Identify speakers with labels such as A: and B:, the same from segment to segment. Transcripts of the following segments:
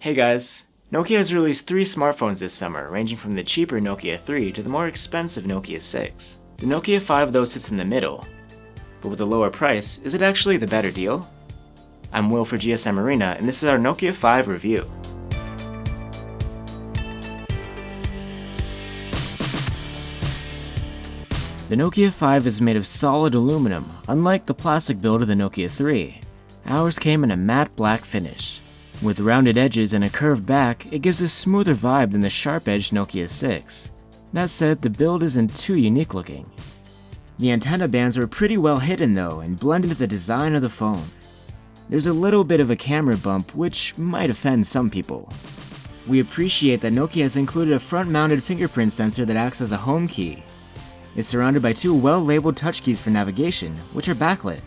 A: Hey guys, Nokia has released 3 smartphones this summer, ranging from the cheaper Nokia 3 to the more expensive Nokia 6. The Nokia 5 though sits in the middle, but with a lower price, is it actually the better deal? I'm Will for GSMArena, and this is our Nokia 5 review. The Nokia 5 is made of solid aluminum, unlike the plastic build of the Nokia 3. Ours came in a matte black finish. With rounded edges and a curved back, it gives a smoother vibe than the sharp-edged Nokia 6. That said, the build isn't too unique looking. The antenna bands are pretty well hidden though, and blend into the design of the phone. There's a little bit of a camera bump, which might offend some people. We appreciate that Nokia has included a front-mounted fingerprint sensor that acts as a home key. It's surrounded by 2 well-labeled touchkeys for navigation, which are backlit.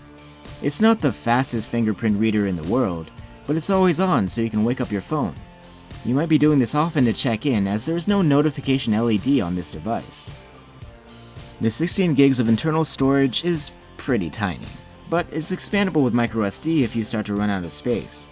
A: It's not the fastest fingerprint reader in the world, but it's always on so you can wake up your phone. You might be doing this often to check in, as there is no notification LED on this device. The 16 gigs of internal storage is pretty tiny, but it's expandable with microSD if you start to run out of space.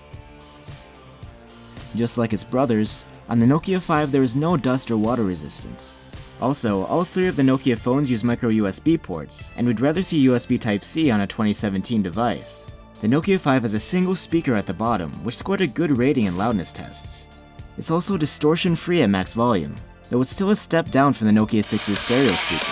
A: Just like its brothers, on the Nokia 5 there is no dust or water resistance. Also, all 3 of the Nokia phones use micro USB ports, and we'd rather see USB Type-C on a 2017 device. The Nokia 5 has a single speaker at the bottom, which scored a good rating in loudness tests. It's also distortion-free at max volume, though it's still a step down from the Nokia 6's stereo speakers.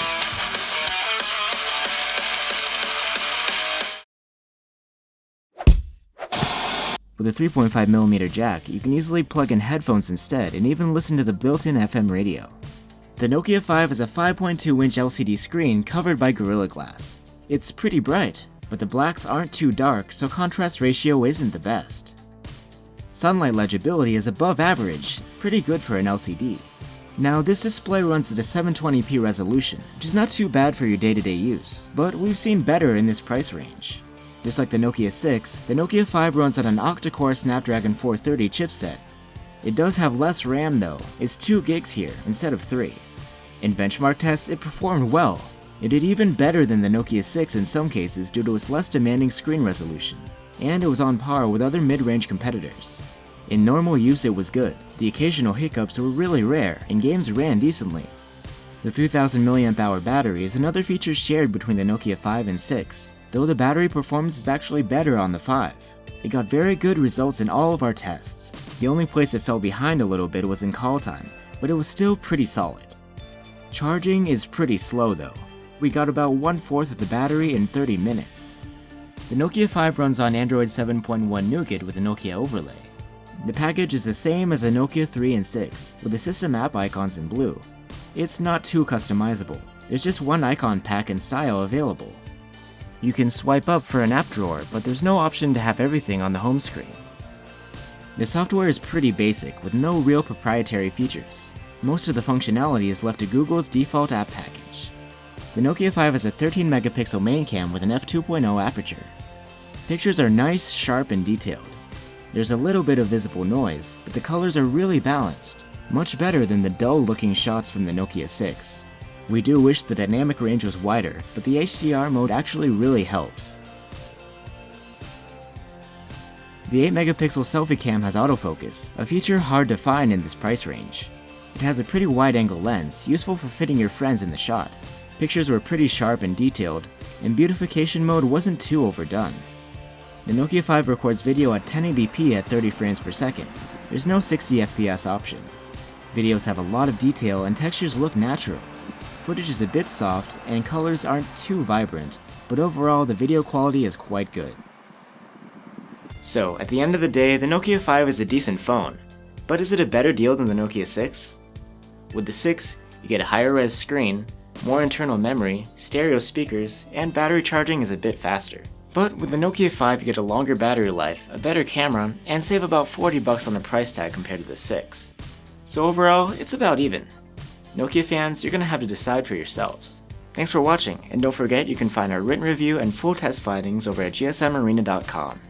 A: With a 3.5mm jack, you can easily plug in headphones instead and even listen to the built-in FM radio. The Nokia 5 has a 5.2-inch LCD screen covered by Gorilla Glass. It's pretty bright, but the blacks aren't too dark, so contrast ratio isn't the best. Sunlight legibility is above average, pretty good for an LCD. Now, this display runs at a 720p resolution, which is not too bad for your day-to-day use, but we've seen better in this price range. Just like the Nokia 6, the Nokia 5 runs on an octa-core Snapdragon 430 chipset. It does have less RAM though, it's 2 gigs here instead of 3. In benchmark tests, it performed well. It did even better than the Nokia 6 in some cases due to its less demanding screen resolution, and it was on par with other mid-range competitors. In normal use it was good, the occasional hiccups were really rare, and games ran decently. The 3000 mAh battery is another feature shared between the Nokia 5 and 6, though the battery performance is actually better on the 5. It got very good results in all of our tests. The only place it fell behind a little bit was in call time, but it was still pretty solid. Charging is pretty slow though. We got about 1/4 of the battery in 30 minutes. The Nokia 5 runs on Android 7.1 Nougat with a Nokia overlay. The package is the same as the Nokia 3 and 6, with the system app icons in blue. It's not too customizable. There's just one icon pack and style available. You can swipe up for an app drawer, but there's no option to have everything on the home screen. The software is pretty basic, with no real proprietary features. Most of the functionality is left to Google's default app package. The Nokia 5 has a 13-megapixel main cam with an f2.0 aperture. Pictures are nice, sharp, and detailed. There's a little bit of visible noise, but the colors are really balanced, much better than the dull-looking shots from the Nokia 6. We do wish the dynamic range was wider, but the HDR mode actually really helps. The 8-megapixel selfie cam has autofocus, a feature hard to find in this price range. It has a pretty wide-angle lens, useful for fitting your friends in the shot. Pictures were pretty sharp and detailed, and beautification mode wasn't too overdone. The Nokia 5 records video at 1080p at 30 frames per second. There's no 60 FPS option. Videos have a lot of detail and textures look natural. Footage is a bit soft, and colors aren't too vibrant, but overall the video quality is quite good. So, at the end of the day, the Nokia 5 is a decent phone, but is it a better deal than the Nokia 6? With the 6, you get a higher res screen, more internal memory, stereo speakers, and battery charging is a bit faster. But with the Nokia 5 you get a longer battery life, a better camera, and save about $40 on the price tag compared to the 6. So overall, it's about even. Nokia fans, you're gonna have to decide for yourselves. Thanks for watching, and don't forget you can find our written review and full test findings over at gsmarena.com.